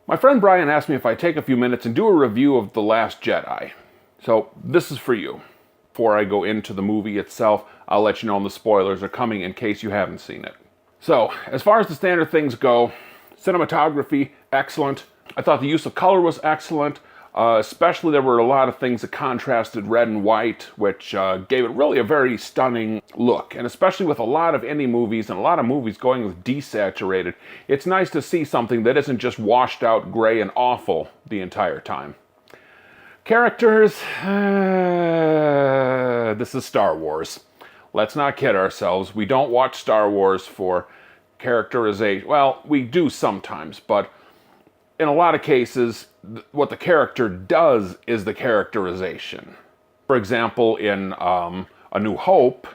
My friend Brian asked me if I'd take a few minutes and do a review of The Last Jedi. So this is for you. Before I go into the movie itself, I'll let you know when the spoilers are coming in case you haven't seen it. So, as far as the standard things go, cinematography, excellent. I thought the use of color was excellent. Especially there were a lot of things that contrasted red and white, which gave it really a very stunning look. And especially with a lot of indie movies and a lot of movies going with desaturated, it's nice to see something that isn't just washed out gray and awful the entire time. Characters, this is Star Wars. Let's not kid ourselves. We don't watch Star Wars for characterization. Well, we do sometimes, but in a lot of cases, what the character does is the characterization. For example, in A New Hope,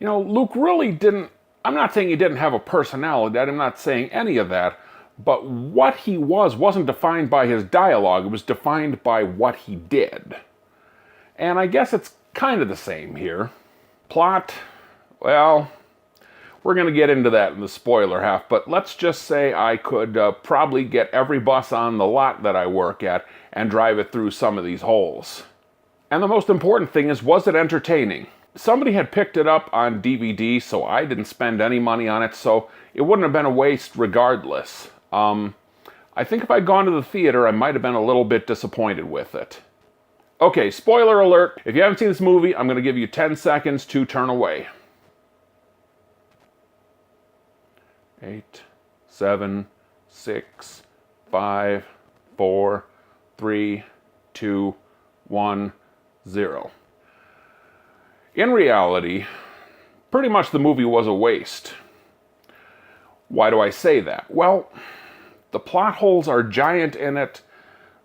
Luke really didn't, I'm not saying he didn't have a personality, I'm not saying any of that, but what he wasn't defined by his dialogue, it was defined by what he did. And I guess it's kind of the same here. Plot, well, we're going to get into that in the spoiler half, but let's just say I could probably get every bus on the lot that I work at and drive it through some of these holes. And the most important thing is, was it entertaining? Somebody had picked it up on DVD, so I didn't spend any money on it, so it wouldn't have been a waste regardless. I think if I'd gone to the theater, I might have been a little bit disappointed with it. Okay, spoiler alert. If you haven't seen this movie, I'm going to give you 10 seconds to turn away. 8, 7, 6, 5, 4, 3, 2, 1, 0. In reality, pretty much the movie was a waste. Why do I say that? Well, the plot holes are giant in it.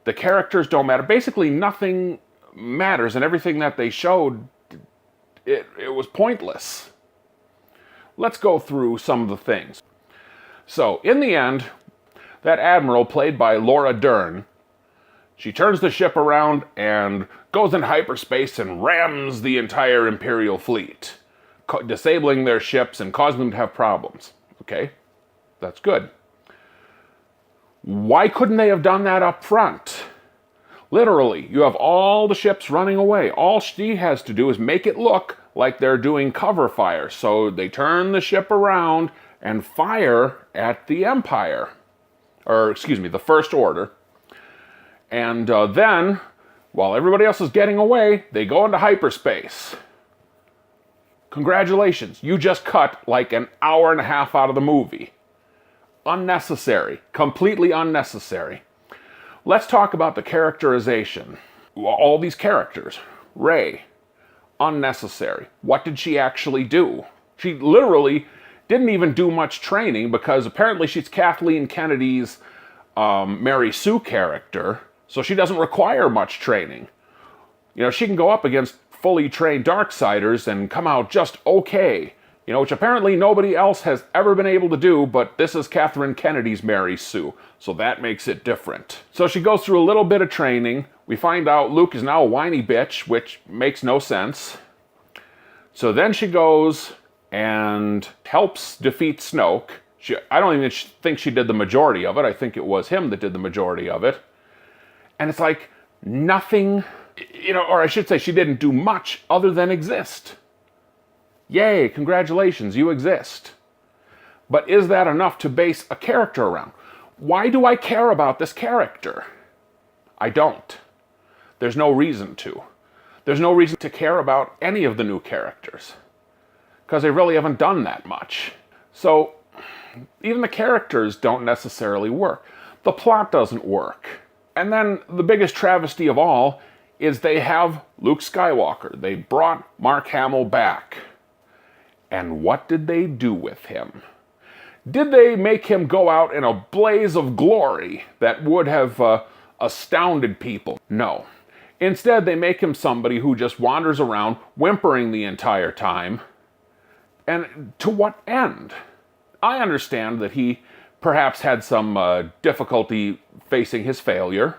The characters don't matter. Basically, nothing matters, and everything that they showed, it was pointless. Let's go through some of the things. So, in the end, that admiral, played by Laura Dern, she turns the ship around and goes into hyperspace and rams the entire Imperial fleet, disabling their ships and causing them to have problems. Okay, that's good. Why couldn't they have done that up front? Literally, you have all the ships running away. All she has to do is make it look like they're doing cover fire. So they turn the ship around and fire at the Empire. Or, excuse me, the First Order. And then, while everybody else is getting away, they go into hyperspace. Congratulations, you just cut like an hour and a half out of the movie. Unnecessary. Completely unnecessary. Let's talk about the characterization. All these characters. Rey. Unnecessary. What did she actually do? She literally didn't even do much training because apparently she's Kathleen Kennedy's Mary Sue character, so she doesn't require much training. She can go up against fully trained Darksiders and come out just okay. Which apparently nobody else has ever been able to do, but this is Kathleen Kennedy's Mary Sue, so that makes it different. So she goes through a little bit of training. We find out Luke is now a whiny bitch, which makes no sense. So then she goes and helps defeat Snoke. I don't even think she did the majority of it. I think it was him that did the majority of it. And it's like nothing, or I should say she didn't do much other than exist. Yay, congratulations, you exist. But is that enough to base a character around? Why do I care about this character? I don't. There's no reason to. There's no reason to care about any of the new characters, because they really haven't done that much. So, even the characters don't necessarily work. The plot doesn't work. And then, the biggest travesty of all is they have Luke Skywalker. They brought Mark Hamill back. And what did they do with him? Did they make him go out in a blaze of glory that would have astounded people? No. Instead, they make him somebody who just wanders around, whimpering the entire time. And to what end? I understand that he perhaps had some difficulty facing his failure,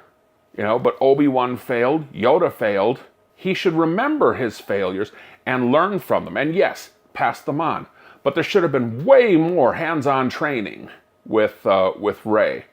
but Obi-Wan failed, Yoda failed. He should remember his failures and learn from them. And yes, pass them on. But there should have been way more hands-on training with Rey.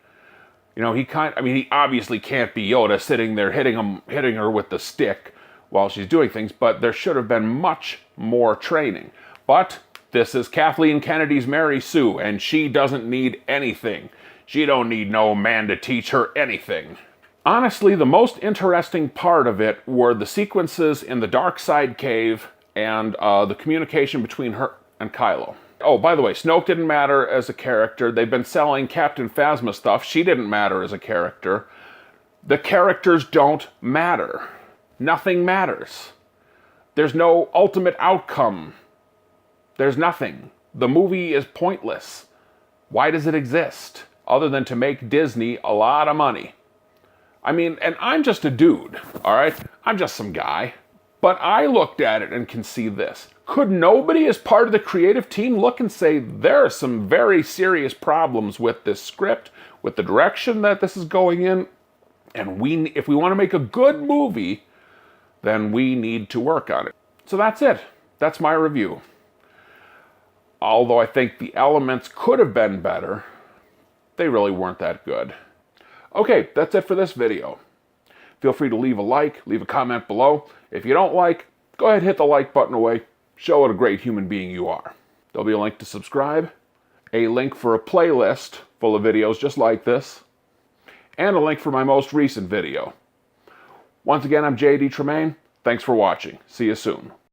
You know, he obviously can't be Yoda sitting there hitting her with the stick while she's doing things, but there should have been much more training. But this is Kathleen Kennedy's Mary Sue, and she doesn't need anything. She don't need no man to teach her anything. Honestly, the most interesting part of it were the sequences in the dark side cave and the communication between her and Kylo. Oh, by the way, Snoke didn't matter as a character. They've been selling Captain Phasma stuff. She didn't matter as a character. The characters don't matter. Nothing matters. There's no ultimate outcome. There's nothing. The movie is pointless. Why does it exist? Other than to make Disney a lot of money. I mean, and I'm just a dude, all right? I'm just some guy. But I looked at it and can see this. Could nobody as part of the creative team look and say, there are some very serious problems with this script, with the direction that this is going in, and if we want to make a good movie, then we need to work on it. So that's it. That's my review. Although I think the elements could have been better, they really weren't that good. Okay, that's it for this video. Feel free to leave a like, leave a comment below. If you don't like, go ahead and hit the like button away. Show what a great human being you are. There'll be a link to subscribe, a link for a playlist full of videos just like this, and a link for my most recent video. Once again, I'm J.D. Tremaine. Thanks for watching. See you soon.